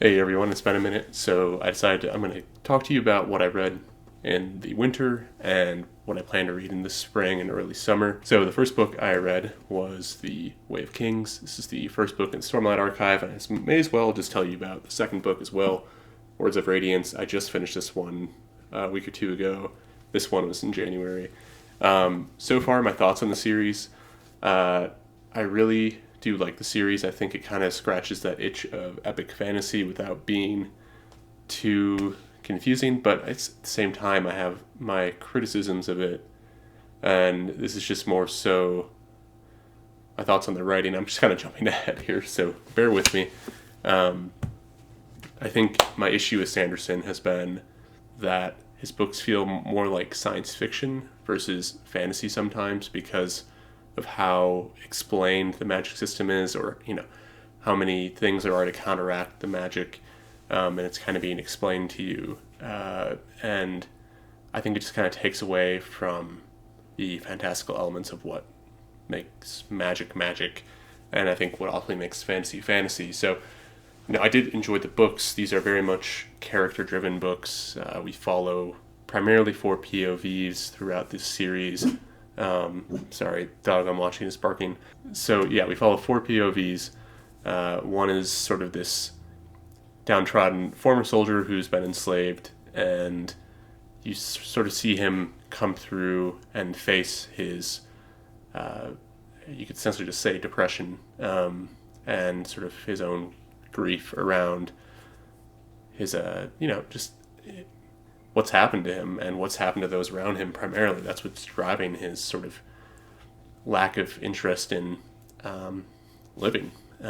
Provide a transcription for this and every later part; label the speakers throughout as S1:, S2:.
S1: Hey everyone, it's been a minute, so I decided I'm going to talk to you about what I read in the winter and what I plan to read in the spring and early summer. So the first book I read was The Way of Kings. This is the first book in Stormlight Archive, and I may as well just tell you about the second book as well, Words of Radiance. I just finished this one a week or two ago. This one was in January. So far, my thoughts on the series. I really do like the series. I think it kind of scratches that itch of epic fantasy without being too confusing, but at the same time, I have my criticisms of it, and this is just more so my thoughts on the writing. I'm just kind of jumping ahead here, so bear with me. Um, I think my issue with Sanderson has been that his books feel more like science fiction versus fantasy sometimes because of how explained the magic system is, or how many things there are to counteract the magic, and it's kind of being explained to you, and I think it just kind of takes away from the fantastical elements of what makes magic magic, and I think what ultimately makes fantasy fantasy. So I did enjoy the books. These are very much character-driven books. We follow primarily four POVs throughout this series. Sorry, dog I'm watching is barking. So yeah, we follow four POVs. One is sort of this downtrodden former soldier who's been enslaved, and you sort of see him come through and face his, you could essentially just say depression, and sort of his own grief around his, just what's happened to him and what's happened to those around him primarily. That's what's driving his sort of lack of interest in living. You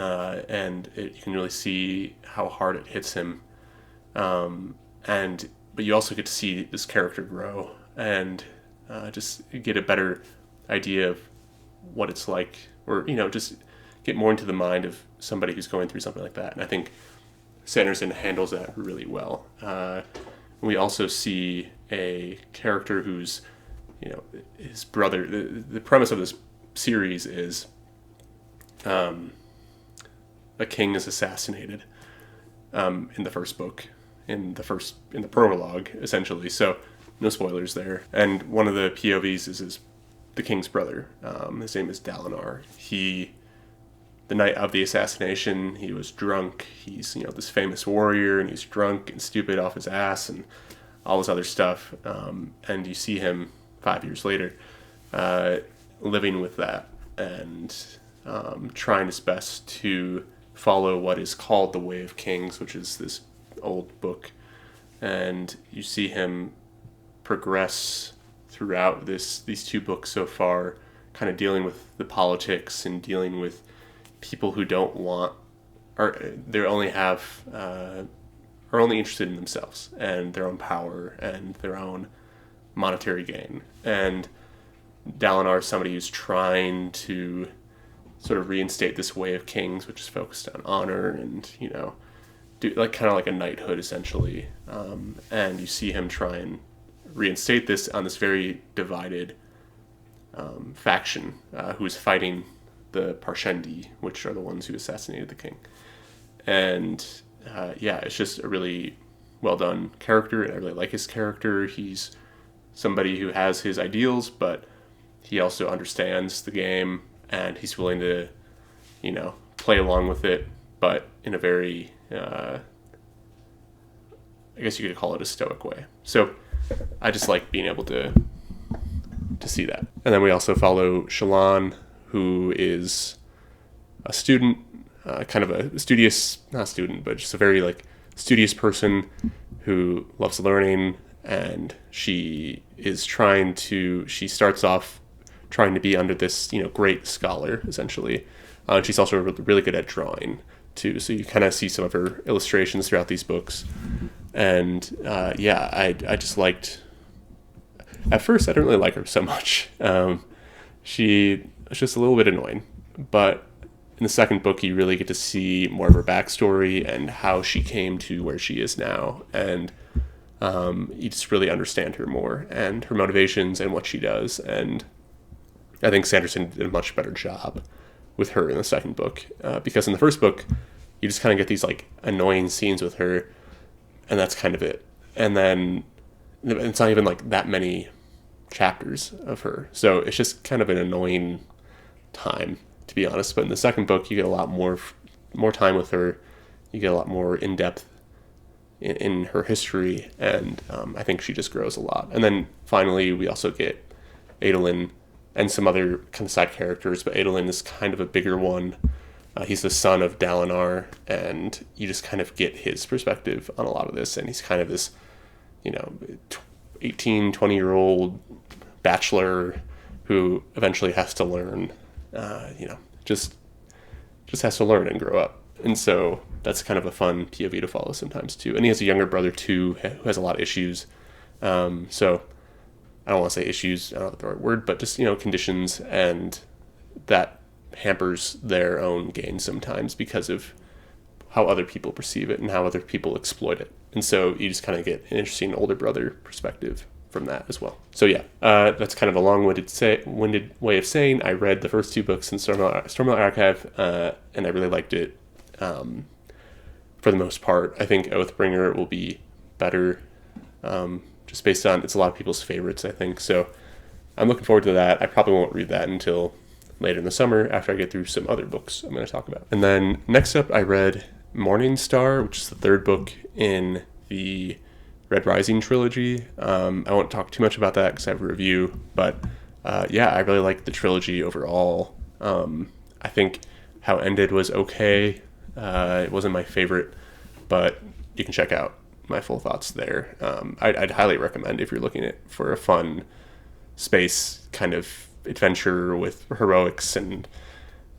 S1: can really see how hard it hits him. But you also get to see this character grow and just get a better idea of what it's like, or, just get more into the mind of somebody who's going through something like that. And I think Sanderson handles that really well. We also see a character who's, his brother. The premise of this series is a king is assassinated in the first book, in the prologue, essentially. So no spoilers there. And one of the POVs is the king's brother. His name is Dalinar. The night of the assassination, he was drunk. He's, this famous warrior, and he's drunk and stupid off his ass and all this other stuff. And you see him 5 years later living with that and trying his best to follow what is called the Way of Kings, which is this old book. And you see him progress throughout these two books so far, kind of dealing with the politics and dealing with people who don't want, or they only have, are only interested in themselves and their own power and their own monetary gain. And Dalinar is somebody who's trying to sort of reinstate this Way of Kings, which is focused on honor and, do kind of like a knighthood essentially. And you see him try and reinstate this on this very divided faction who is fighting the Parshendi, which are the ones who assassinated the king. And it's just a really well done character, and I really like his character. He's somebody who has his ideals, but he also understands the game, and he's willing to, play along with it, but in a very, I guess you could call it a stoic way. So I just like being able to see that. And then we also follow Shallan, who is a student, kind of a studious, not student, but just a very studious person who loves learning, and she starts off trying to be under this, great scholar, essentially. She's also really good at drawing, too, so you kind of see some of her illustrations throughout these books. And, I just liked, at first I didn't really like her so much. She was just a little bit annoying, but in the second book you really get to see more of her backstory and how she came to where she is now, and you just really understand her more and her motivations and what she does. And I think Sanderson did a much better job with her in the second book, because in the first book you just kind of get these like annoying scenes with her, and that's kind of it. And then it's not even like that many chapters of her, so it's just kind of an annoying time, to be honest. But in the second book, you get a lot more time with her. You get a lot more in depth in her history, and I think she just grows a lot. And then finally, we also get Adolin and some other kind of side characters, but Adolin is kind of a bigger one. He's the son of Dalinar, and you just kind of get his perspective on a lot of this, and he's kind of this, 18, 20-year-old bachelor who eventually has to learn, just has to learn and grow up. And so that's kind of a fun POV to follow sometimes too. And he has a younger brother too who has a lot of issues. So I don't want to say issues, I don't know the right word, but just, conditions, and that hampers their own gain sometimes because of how other people perceive it and how other people exploit it. And so you just kind of get an interesting older brother perspective from that as well. So yeah, that's kind of a long-winded way of saying I read the first two books in Stormlight Archive, and I really liked it. For the most part, I think Oathbringer will be better, just based on it's a lot of people's favorites, I think. So I'm looking forward to that. I probably won't read that until later in the summer after I get through some other books I'm going to talk about. And then next up, I read Morning Star, which is the third book in the Red Rising trilogy. I won't talk too much about that because I have a review, but I really liked the trilogy overall. I think how it ended was okay. It wasn't my favorite, but you can check out my full thoughts there. I'd highly recommend if you're looking for a fun space kind of adventure with heroics, and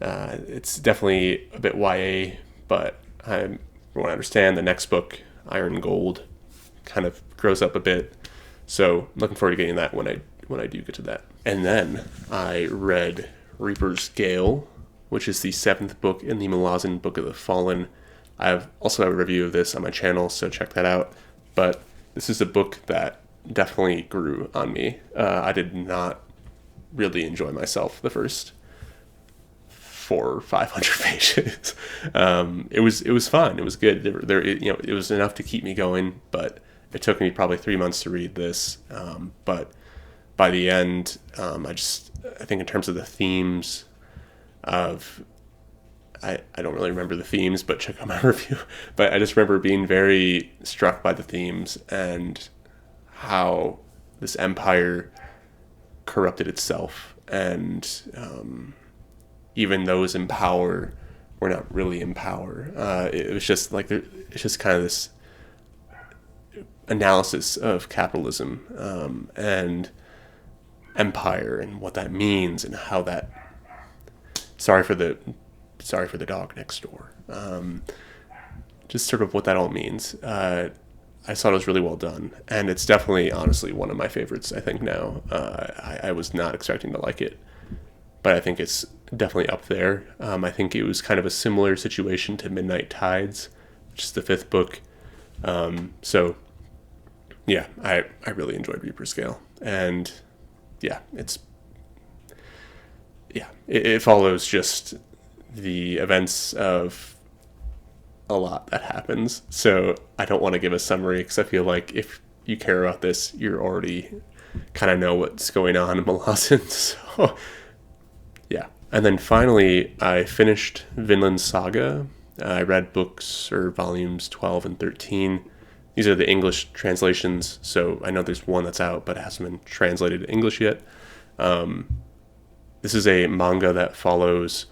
S1: it's definitely a bit YA, but I want to understand the next book, Iron Gold, kind of grows up a bit. So I'm looking forward to getting that when I do get to that. And then I read Reaper's Gale, which is the 7th book in the Malazan Book of the Fallen. I also have a review of this on my channel, so check that out. But this is a book that definitely grew on me. I did not really enjoy myself the first 400 or 500 pages. It was fun. It was good. It was enough to keep me going, but it took me probably 3 months to read this. But by the end, I think in terms of the themes of, I don't really remember the themes, but check out my review. But I just remember being very struck by the themes and how this empire corrupted itself, and even those in power were not really in power. It was just like it's just kind of this analysis of capitalism and empire and what that means and how that. Sorry for the dog next door. Just sort of what that all means. I thought it was really well done, and it's definitely, honestly, one of my favorites, I think, now. I was not expecting to like it, but I think it's definitely up there. I think it was kind of a similar situation to Midnight Tides, which is the 5th book. So, yeah, I really enjoyed Reaper's Gale, and it follows just the events of a lot that happens. So I don't want to give a summary because I feel like if you care about this, you already kind of know what's going on in Malazan. So yeah. And then finally, I finished Vinland Saga. I read books or volumes 12 and 13. These are the English translations. So I know there's one that's out, but it hasn't been translated to English yet. This is a manga that follows,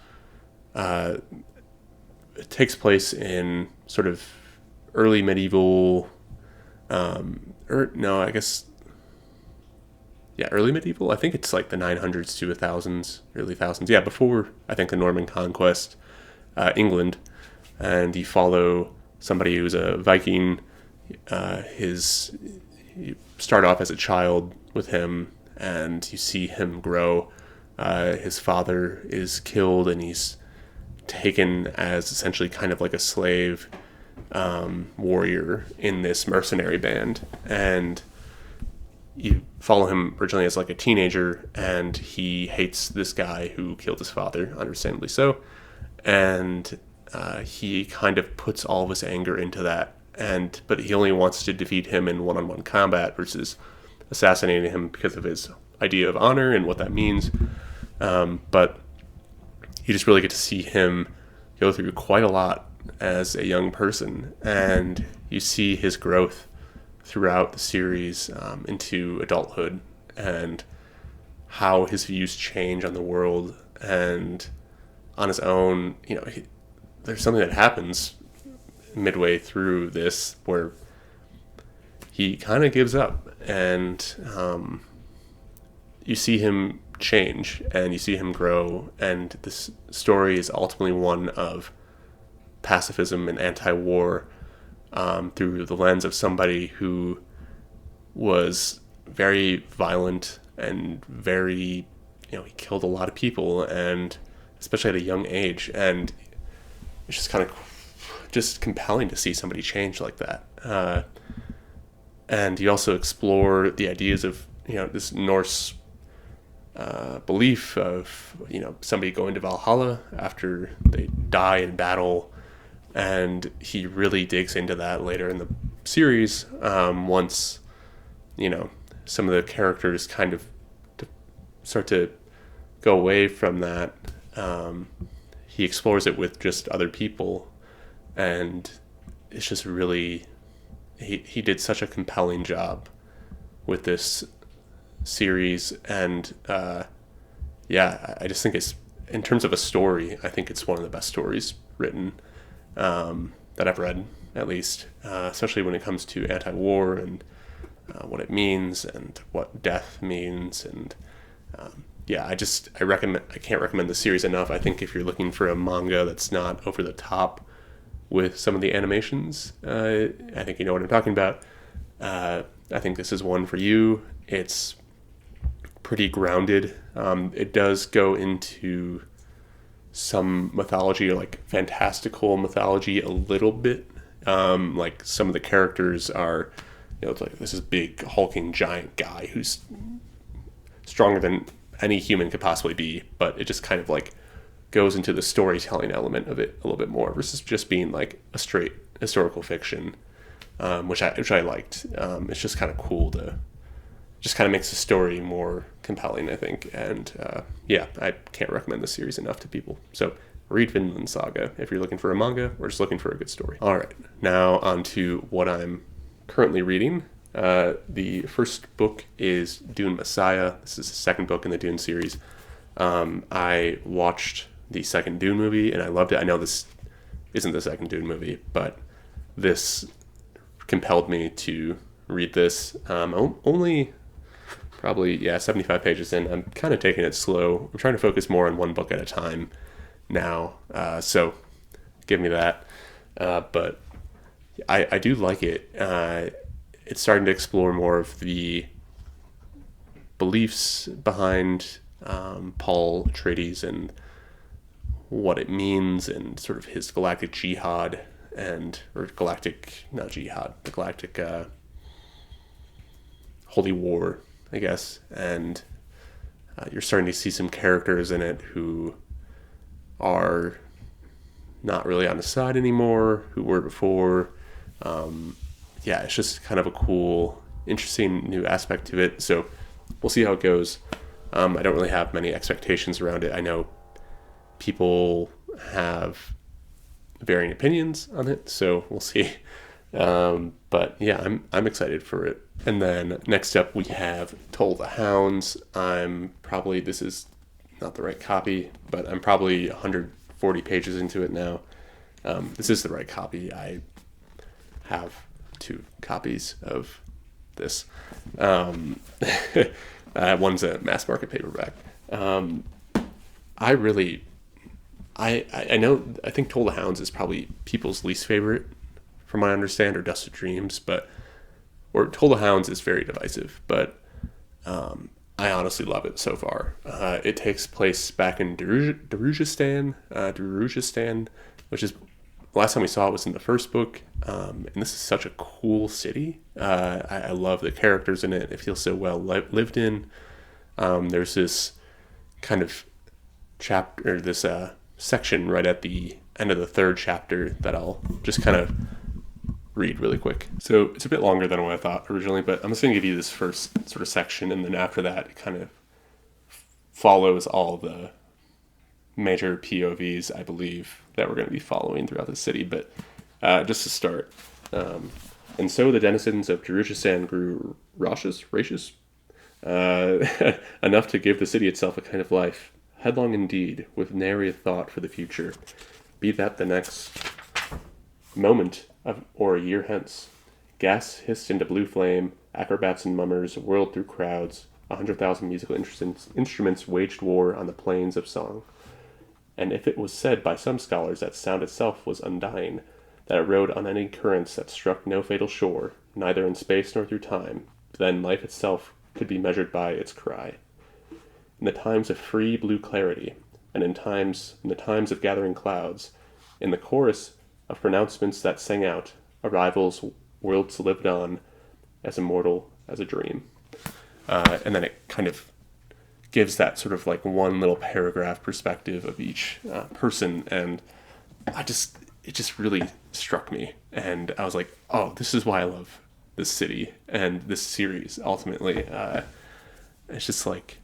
S1: it takes place in sort of early medieval, early medieval. I think it's like the 900s to 1000s, early 1000s. Yeah, before, I think, the Norman conquest, England. And you follow somebody who's a Viking. You start off as a child with him, and you see him grow. His father is killed, and he's taken as essentially kind of like a slave warrior in this mercenary band. And you follow him originally as like a teenager, and he hates this guy who killed his father, understandably so. And he kind of puts all of his anger into that, but he only wants to defeat him in one-on-one combat versus assassinating him because of his idea of honor and what that means. But you just really get to see him go through quite a lot as a young person, and you see his growth throughout the series into adulthood, and how his views change on the world and on his own. There's something that happens midway through this where he kind of gives up, and you see him change and you see him grow, and this story is ultimately one of pacifism and anti-war through the lens of somebody who was very violent and very, he killed a lot of people, and especially at a young age, and it's just kind of just compelling to see somebody change like that. And you also explore the ideas of, this Norse belief of, somebody going to Valhalla after they die in battle, and he really digs into that later in the series, once, some of the characters kind of start to go away from that. He explores it with just other people, and it's just really, he did such a compelling job with this series, and I just think it's, in terms of a story, I think it's one of the best stories written that I've read, at least, especially when it comes to anti-war and what it means and what death means. And I can't recommend the series enough. I think if you're looking for a manga that's not over the top with some of the animations, I think you know what I'm talking about. I think this is one for you. It's pretty grounded. It does go into some mythology, or like fantastical mythology, a little bit. Like some of the characters are, it's like this is big hulking giant guy who's stronger than any human could possibly be, but it just kind of like goes into the storytelling element of it a little bit more versus just being like a straight historical fiction, which I liked. It's just kind of cool to just kind of makes the story more compelling, I think. And I can't recommend this series enough to people. So read Vinland Saga if you're looking for a manga or just looking for a good story. All right, now on to what I'm currently reading. The first book is Dune Messiah. This is the second book in the Dune series. I watched the second Dune movie and I loved it. I know this isn't the second Dune movie, but this compelled me to read this. Only probably 75 pages in. I'm kind of taking it slow. I'm trying to focus more on one book at a time now, so give me that. But I do like it. It's starting to explore more of the beliefs behind Paul Atreides and what it means, and sort of his galactic jihad, the galactic holy war, I guess. And you're starting to see some characters in it who are not really on the side anymore, who were before. It's just kind of a cool, interesting new aspect to it. So we'll see how it goes. I don't really have many expectations around it. I know people have varying opinions on it, so we'll see. But yeah, I'm excited for it. And then next up we have Toll the Hounds. This is not the right copy, but I'm probably 140 pages into it now. This is the right copy. I have 2 copies of this. One's a mass market paperback. I think Toll the Hounds is probably people's least favorite, from what I understand, or Dust of Dreams, Toll the Hounds is very divisive, but I honestly love it so far. It takes place back in Darujhistan, which is, last time we saw it was in the first book, and this is such a cool city. I love the characters in it. It feels so well lived in. There's this kind of chapter, this section right at the end of the third chapter that I'll just kind of read really quick. So it's a bit longer than what I thought originally, but I'm just going to give you this first sort of section, and then after that, it kind of follows all the major POVs, I believe, that we're going to be following throughout the city. But just to start, and so the denizens of Jerusalem grew rapacious, enough to give the city itself a kind of life, headlong indeed, with nary a thought for the future, be that the next moment or a year hence. Gas hissed into blue flame, acrobats and mummers whirled through crowds, 100,000 musical instruments waged war on the plains of song. And if it was said by some scholars that sound itself was undying, that it rode on any currents that struck no fatal shore, neither in space nor through time, then life itself could be measured by its cry. In the times of free blue clarity, and in the times of gathering clouds, in the chorus of pronouncements that sang out, arrivals, worlds lived on, as immortal as a dream. And then it kind of gives that sort of like one little paragraph perspective of each person, and it just really struck me, and I was like, oh, this is why I love this city and this series. Ultimately, it's just like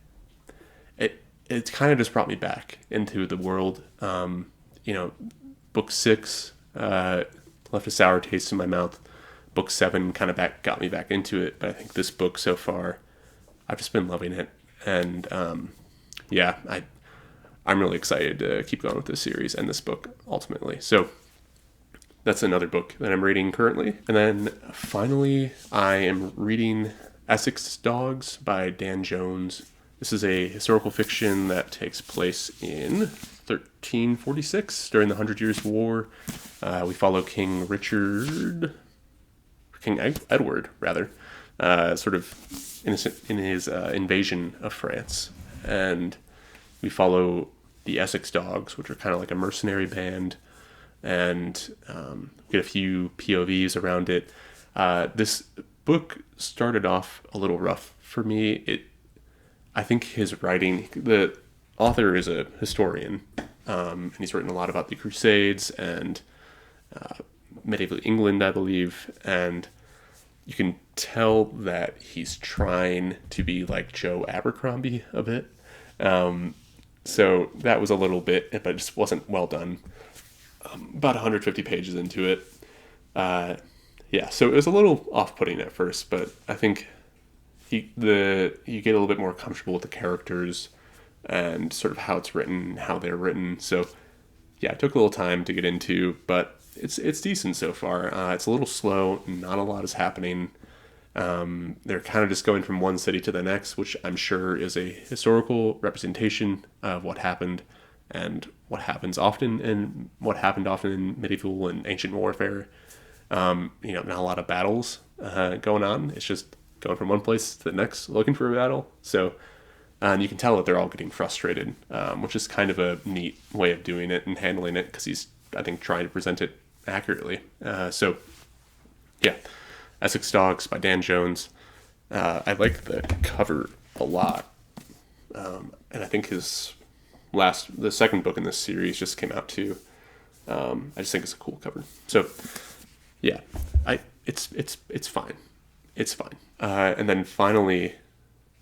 S1: it kind of just brought me back into the world. Book 6 left a sour taste in my mouth. Book 7 kind of got me back into it, but I think this book so far, I've just been loving it. And I'm really excited to keep going with this series and this book ultimately. So that's another book that I'm reading currently. And then finally, I am reading Essex Dogs by Dan Jones. This is a historical fiction that takes place in 1346 during the 100 Years' War. We follow King Edward, rather, sort of in his invasion of France. And we follow the Essex Dogs, which are kind of like a mercenary band, and get a few POVs around it. This book started off a little rough for me. I think his writing, the author is a historian, and he's written a lot about the Crusades and medieval England, I believe, and you can tell that he's trying to be like Joe Abercrombie a bit. So that was a little bit, but it just wasn't well done. About 150 pages into it. So it was a little off-putting at first, but I think you get a little bit more comfortable with the characters and sort of how it's written, how they're written. So yeah, it took a little time to get into, but it's decent so far. It's a little slow, not a lot is happening. They're kind of just going from one city to the next, which I'm sure is a historical representation of what happened and what happens often and what happened often in medieval and ancient warfare. Not a lot of battles going on. It's just going from one place to the next looking for a battle. So you can tell that they're all getting frustrated, which is kind of a neat way of doing it and handling it, because he's, I think, trying to present it accurately. Essex Dogs by Dan Jones. I like the cover a lot, and I think the second book in this series just came out too. I just think it's a cool cover. So yeah, it's fine. It's fine. And then finally,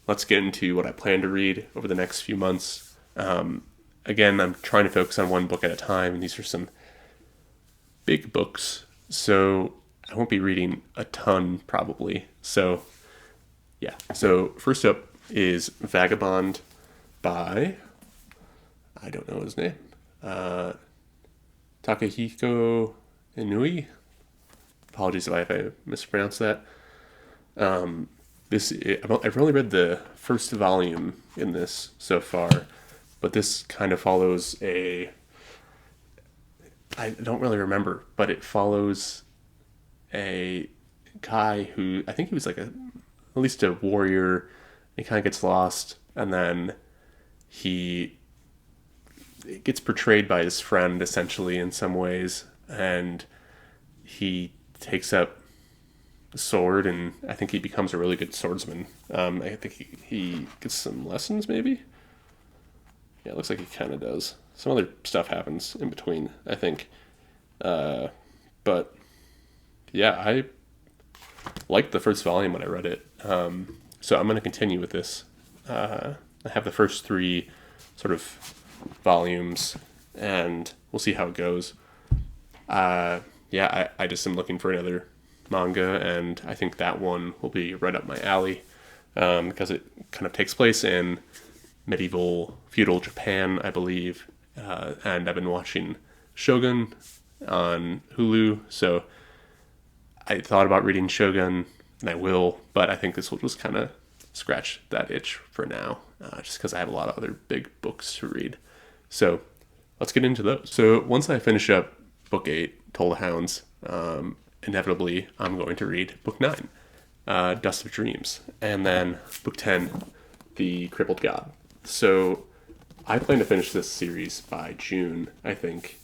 S1: let's get into what I plan to read over the next few months. Again, I'm trying to focus on one book at a time, and these are some big books, so I won't be reading a ton probably. So yeah. So first up is Vagabond by, I don't know his name, Takahiko Inui. Apologies if I mispronounced that. I've only read the first volume in this so far, but this kind of follows I don't really remember, but it follows a guy who, I think he was like at least a warrior. He kind of gets lost, and then he gets portrayed by his friend essentially in some ways, and he takes up the sword, and I think he becomes a really good swordsman. I think he gets some lessons maybe. Yeah, it looks like he kind of does. some other stuff happens in between, I think. But yeah, I liked the first volume when I read it. So I'm going to continue with this. I have the first three sort of volumes, and we'll see how it goes. Yeah, I just am looking for another manga, and I think that one will be right up my alley, because it kind of takes place in medieval feudal Japan, I believe, and I've been watching Shogun on Hulu, so I thought about reading Shogun, and I will, but I think this will just kind of scratch that itch for now, just because I have a lot of other big books to read. So let's get into those. So once I finish up book 8, Toll the Hounds, inevitably I'm going to read book 9, Dust of Dreams, and then book 10, The Crippled God. So I plan to finish this series by June, I think.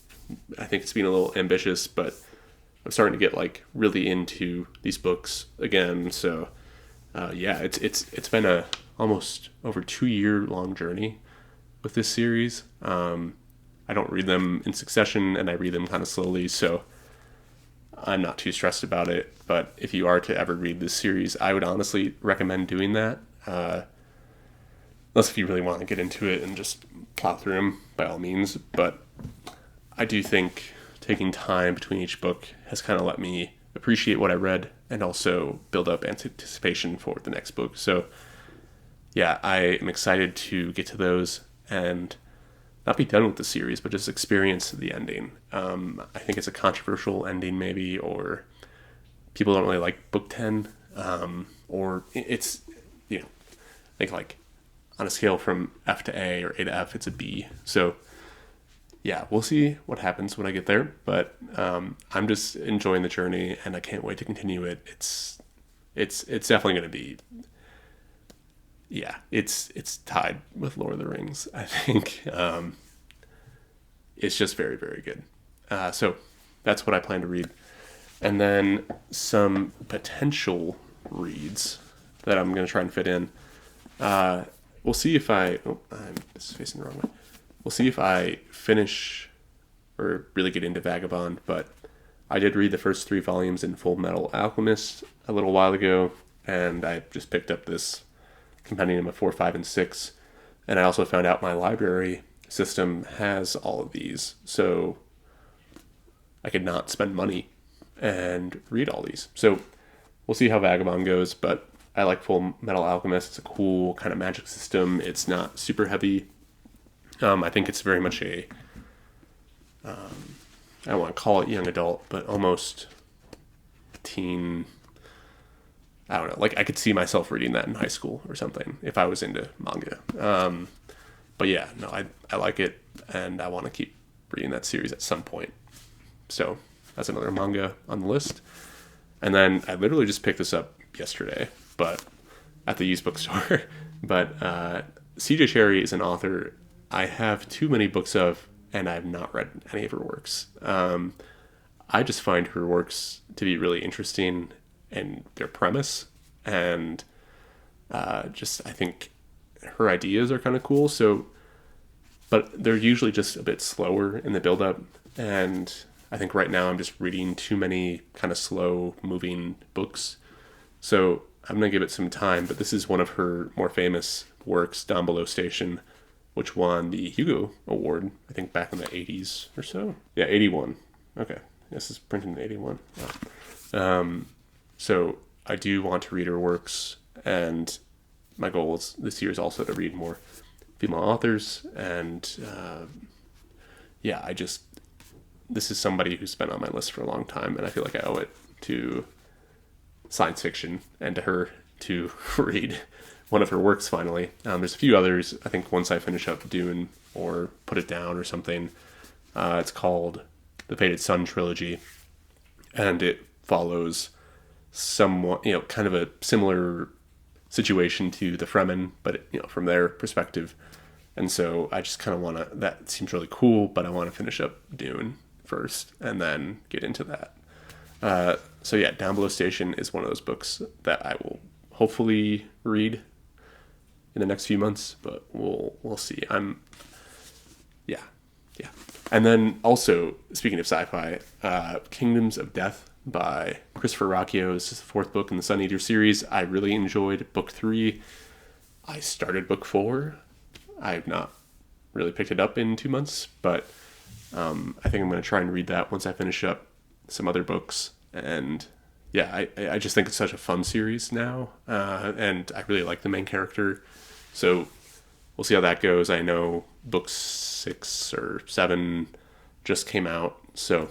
S1: I think it's been a little ambitious, but I'm starting to get like really into these books again. So yeah, it's been a almost over 2-year long journey with this series. I don't read them in succession, and I read them kind of slowly, so I'm not too stressed about it. But if you are to ever read this series, I would honestly recommend doing that. Unless if you really want to get into it and just plow through them, by all means. But I do think taking time between each book has kind of let me appreciate what I read and also build up anticipation for the next book. So yeah, I am excited to get to those and not be done with the series, but just experience the ending. I think it's a controversial ending maybe, or people don't really like book 10, or it's, I think like on a scale from F to A or A to F, it's a B. So yeah, we'll see what happens when I get there, but I'm just enjoying the journey, and I can't wait to continue it. It's definitely going to be, yeah, it's tied with Lord of the Rings, I think. It's just very, very good. So that's what I plan to read. And then some potential reads that I'm going to try and fit in. We'll see if I'm facing the wrong way. We'll see if I finish or really get into Vagabond, but I did read the first 3 volumes in Full Metal Alchemist a little while ago, and I just picked up this compendium of 4, 5, and 6, and I also found out my library system has all of these, so I could not spend money and read all these. So we'll see how Vagabond goes, but I like Full Metal Alchemist. It's a cool kind of magic system. It's not super heavy. I think it's very much a, I don't want to call it young adult, but almost teen. I don't know. Like, I could see myself reading that in high school or something if I was into manga. But yeah, no, I like it, and I want to keep reading that series at some point. So that's another manga on the list. And then I literally just picked this up yesterday, but at the used bookstore. But CJ Cherry is an author I have too many books of, and I have not read any of her works. I just find her works to be really interesting in their premise, and just I think her ideas are kind of cool. So, but they're usually just a bit slower in the build-up, and I think right now I'm just reading too many kind of slow-moving books. So I'm gonna give it some time. But this is one of her more famous works, Down Below Station, which won the Hugo Award, I think back in the 80s or so. Yeah, 81. Okay. This is printed in 81. Wow. So I do want to read her works, and my goal is this year is also to read more female authors, and yeah, this is somebody who's been on my list for a long time, and I feel like I owe it to science fiction and to her to read one of her works finally. There's a few others, I think, once I finish up Dune or Put It Down or something. It's called the Faded Sun Trilogy, and it follows somewhat, kind of a similar situation to the Fremen, but, from their perspective. And so I just kind of want to, that seems really cool, but I want to finish up Dune first and then get into that. So yeah, Down Below Station is one of those books that I will hopefully read in the next few months, but we'll see. Yeah. And then also, speaking of sci-fi, Kingdoms of Death by Christopher Rocchio. This is the fourth book in the Sun Eater series. I really enjoyed book 3. I started book 4. I've not really picked it up in 2 months, but I think I'm going to try and read that once I finish up some other books. And yeah, I just think it's such a fun series now, and I really like the main character. So we'll see how that goes. I know book 6 or 7 just came out, so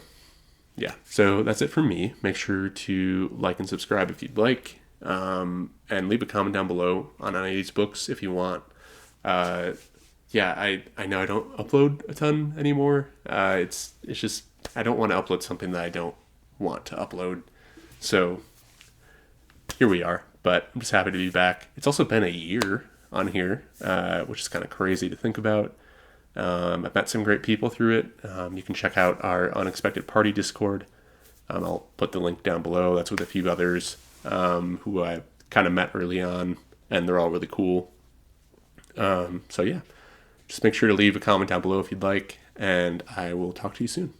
S1: yeah. So that's it from me. Make sure to like and subscribe if you'd like, and leave a comment down below on any of these books if you want. Yeah, I know I don't upload a ton anymore. It's just I don't want to upload something that I don't want to upload. So here we are. But I'm just happy to be back. It's also been a year on here, which is kind of crazy to think about. I've met some great people through it. You can check out our Unexpected Party Discord. I'll put the link down below. That's with a few others who I kind of met early on, and they're all really cool. So yeah. Just make sure to leave a comment down below if you'd like, and I will talk to you soon.